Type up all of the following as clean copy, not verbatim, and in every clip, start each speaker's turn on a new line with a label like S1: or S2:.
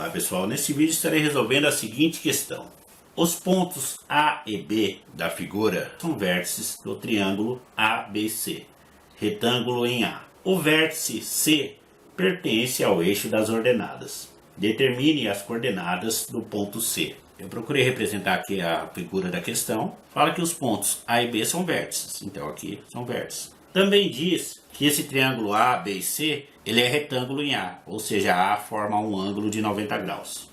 S1: Olá pessoal, nesse vídeo estarei resolvendo a seguinte questão. Os pontos A e B da figura são vértices do triângulo ABC, retângulo em A. O vértice C pertence ao eixo das ordenadas. Determine as coordenadas do ponto C. Eu procurei representar aqui a figura da questão. Fala que os pontos A e B são vértices, então aqui são vértices. Também diz que esse triângulo A, B e C, ele é retângulo em A, ou seja, A forma um ângulo de 90 graus.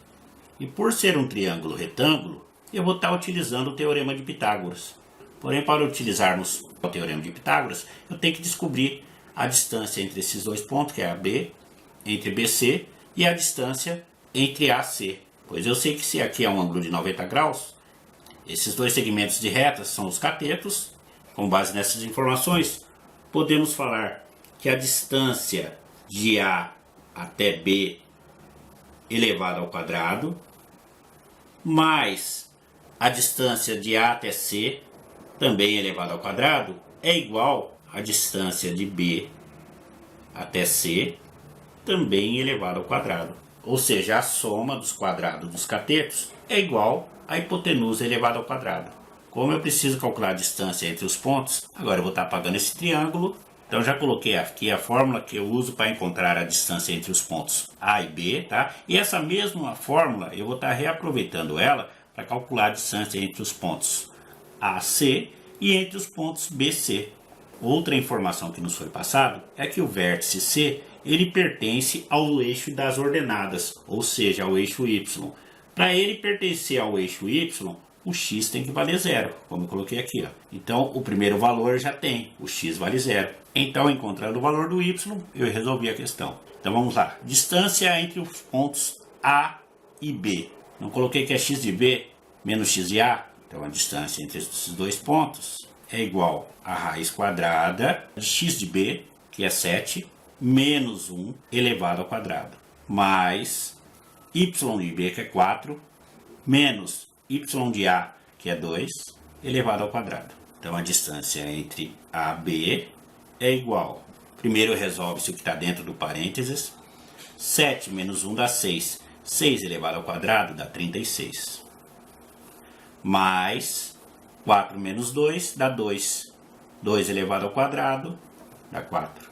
S1: E por ser um triângulo retângulo, eu vou estar utilizando o Teorema de Pitágoras. Porém, para utilizarmos o Teorema de Pitágoras, eu tenho que descobrir a distância entre esses dois pontos, que é AB, entre BC, e a distância entre AC. Pois eu sei que se aqui é um ângulo de 90 graus, esses dois segmentos de retas são os catetos. Com base nessas informações, podemos falar que a distância de A até B elevado ao quadrado, mais a distância de A até C, também elevado ao quadrado, é igual à distância de B até C, também elevado ao quadrado. Ou seja, a soma dos quadrados dos catetos é igual à hipotenusa elevada ao quadrado. Como eu preciso calcular a distância entre os pontos, agora eu vou estar apagando esse triângulo. Então já coloquei aqui a fórmula que eu uso para encontrar a distância entre os pontos A e B, tá? E essa mesma fórmula eu vou estar reaproveitando ela para calcular a distância entre os pontos AC e entre os pontos BC. Outra informação que nos foi passado é que o vértice C, ele pertence ao eixo das ordenadas, ou seja, ao eixo Y. Para ele pertencer ao eixo Y, o x tem que valer zero, como eu coloquei aqui. Ó. Então, o primeiro valor já tem, o x vale zero. Então, encontrando o valor do y, eu resolvi a questão. Então, vamos lá. Distância entre os pontos A e B. Não coloquei que é x de B menos x de A. Então, a distância entre esses dois pontos é igual a raiz quadrada de x de B, que é 7, menos 1 elevado ao quadrado, mais y de B, que é 4, menos y de A, que é 2, elevado ao quadrado. Então, a distância entre A e B é igual, primeiro resolve-se o que está dentro do parênteses, 7 menos 1 dá 6, 6 elevado ao quadrado dá 36, mais 4 menos 2 dá 2, 2 elevado ao quadrado dá 4.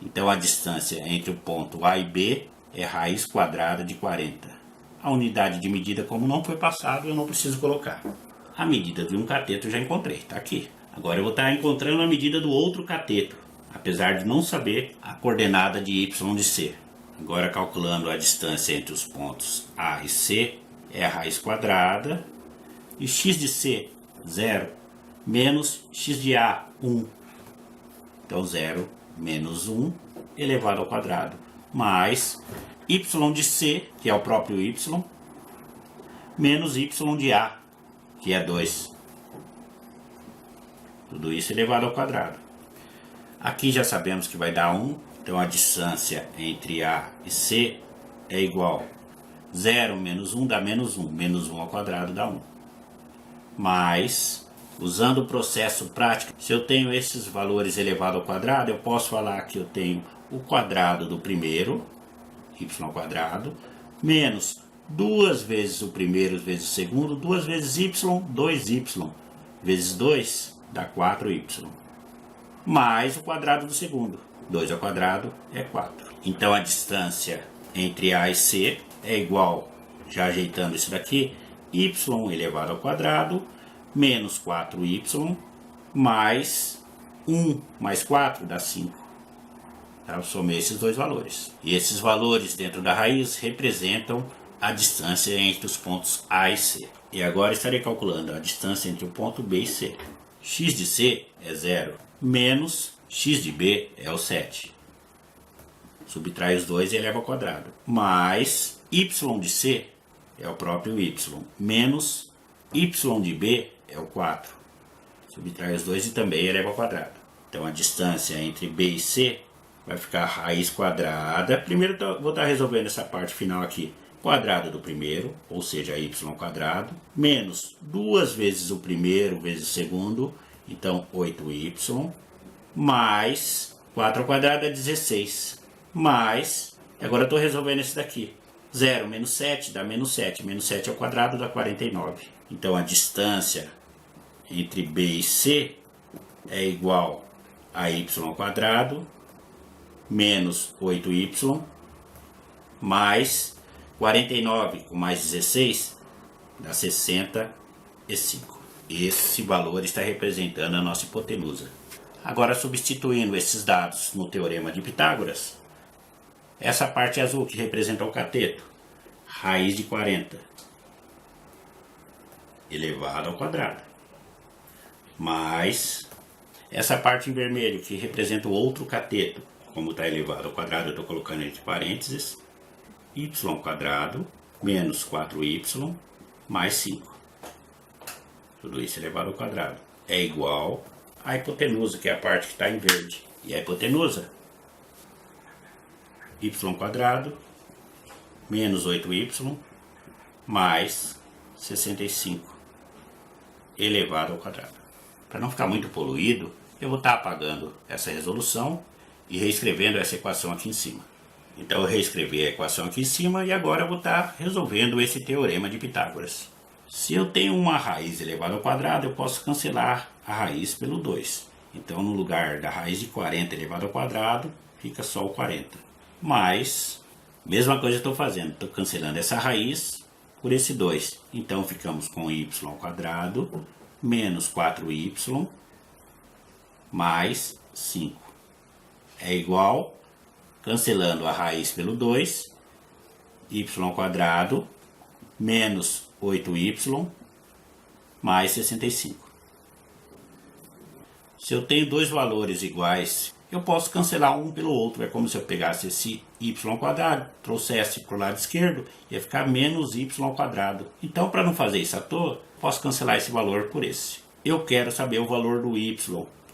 S1: Então, a distância entre o ponto A e B é raiz quadrada de 40. A unidade de medida, como não foi passado, eu não preciso colocar. A medida de um cateto eu já encontrei, está aqui. Agora eu vou estar encontrando a medida do outro cateto, apesar de não saber a coordenada de y de C. Agora, calculando a distância entre os pontos A e C, é a raiz quadrada de x de C, 0, menos x de A, 1. Então, 0 menos 1 elevado ao quadrado, mais y de C, que é o próprio y, menos y de A, que é 2. Tudo isso elevado ao quadrado. Aqui já sabemos que vai dar 1, então a distância entre A e C é igual 0 menos 1 dá menos 1, menos 1 ao quadrado dá 1. Mais, usando o processo prático, se eu tenho esses valores elevados ao quadrado, eu posso falar que eu tenho o quadrado do primeiro, y ao quadrado, menos 2 vezes o primeiro vezes o segundo, 2 vezes y, 2y, vezes 2 dá 4y, mais o quadrado do segundo, 2 ao quadrado é 4. Então, a distância entre A e C é igual, já ajeitando isso daqui, y elevado ao quadrado, menos 4y, mais 1 mais 4 dá 5. Eu somei esses dois valores. E esses valores dentro da raiz representam a distância entre os pontos A e C. E agora estarei calculando a distância entre o ponto B e C. X de C é 0, menos x de B é o 7. Subtrai os dois e eleva ao quadrado. Mais y de C é o próprio y, menos y de B é o 4. Subtrai os dois e também eleva ao quadrado. Então, a distância entre B e C vai ficar raiz quadrada. Primeiro vou estar resolvendo essa parte final aqui. Quadrado do primeiro, ou seja, y ao quadrado, menos 2 vezes o primeiro vezes o segundo, então 8y, mais 4 ao quadrado é 16, mais, agora eu estou resolvendo esse daqui, 0 menos 7 dá menos 7. Menos 7 ao quadrado dá 49. Então a distância entre B e C é igual a y ao quadrado menos 8y mais 49 com mais 16 dá 65. Esse valor está representando a nossa hipotenusa. Agora, substituindo esses dados no teorema de Pitágoras, essa parte azul que representa o cateto, raiz de 40 elevado ao quadrado, mais essa parte em vermelho que representa o outro cateto, como está elevado ao quadrado, eu estou colocando entre parênteses, y ao quadrado menos 4y mais 5. Tudo isso elevado ao quadrado é igual à hipotenusa, que é a parte que está em verde. E a hipotenusa, y ao quadrado menos 8y mais 65 elevado ao quadrado. Para não ficar muito poluído, eu vou estar apagando essa resolução e reescrevendo essa equação aqui em cima. Então eu reescrevi a equação aqui em cima e agora eu vou estar resolvendo esse teorema de Pitágoras. Se eu tenho uma raiz elevada ao quadrado, eu posso cancelar a raiz pelo 2. Então no lugar da raiz de 40 elevado ao quadrado, fica só o 40. Mas, mesma coisa eu estou fazendo, estou cancelando essa raiz por esse 2. Então ficamos com y ao quadrado menos 4y mais 5. É igual, cancelando a raiz pelo 2, y ao quadrado menos 8y mais 65. Se eu tenho dois valores iguais, eu posso cancelar um pelo outro. É como se eu pegasse esse y ao quadrado, trouxesse para o lado esquerdo, ia ficar menos y ao quadrado. Então, para não fazer isso à toa, posso cancelar esse valor por esse. Eu quero saber o valor do y,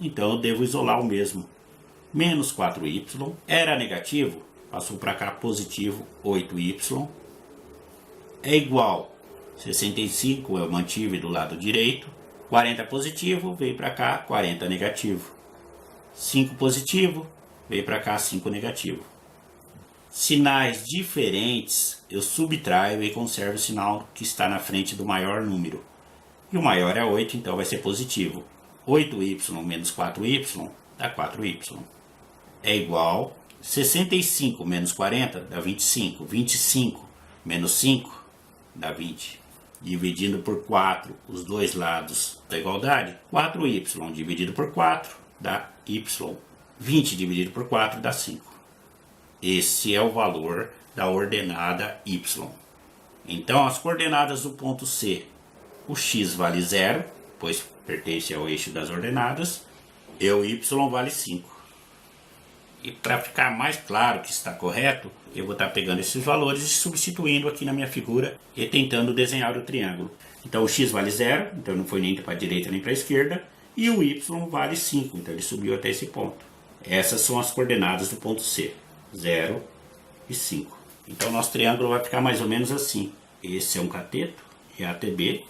S1: então eu devo isolar o mesmo. Menos 4y era negativo, passou para cá positivo 8y, é igual 65 eu mantive do lado direito, 40 positivo, veio para cá 40 negativo, 5 positivo, veio para cá 5 negativo. Sinais diferentes eu subtraio e conservo o sinal que está na frente do maior número. E o maior é 8, então vai ser positivo. 8y menos 4y dá 4y. É igual 65 menos 40 dá 25. 25 menos 5 dá 20. Dividindo por 4 os dois lados da igualdade, 4y dividido por 4 dá y. 20 dividido por 4 dá 5. Esse é o valor da ordenada y. Então, as coordenadas do ponto C, o x vale 0, pois pertence ao eixo das ordenadas, e o y vale 5. E para ficar mais claro que está correto, eu vou estar pegando esses valores e substituindo aqui na minha figura e tentando desenhar o triângulo. Então o x vale 0, então não foi nem para a direita nem para a esquerda, e o y vale 5, então ele subiu até esse ponto. Essas são as coordenadas do ponto C, 0 e 5. Então o nosso triângulo vai ficar mais ou menos assim. Esse é um cateto, é A até B,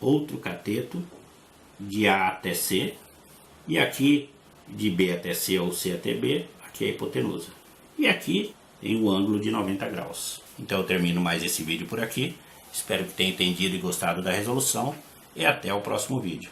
S1: outro cateto, de A até C, e aqui de B até C ou C até B, aqui é a hipotenusa. E aqui tem o ângulo de 90 graus. Então eu termino mais esse vídeo por aqui. Espero que tenha entendido e gostado da resolução. E até o próximo vídeo.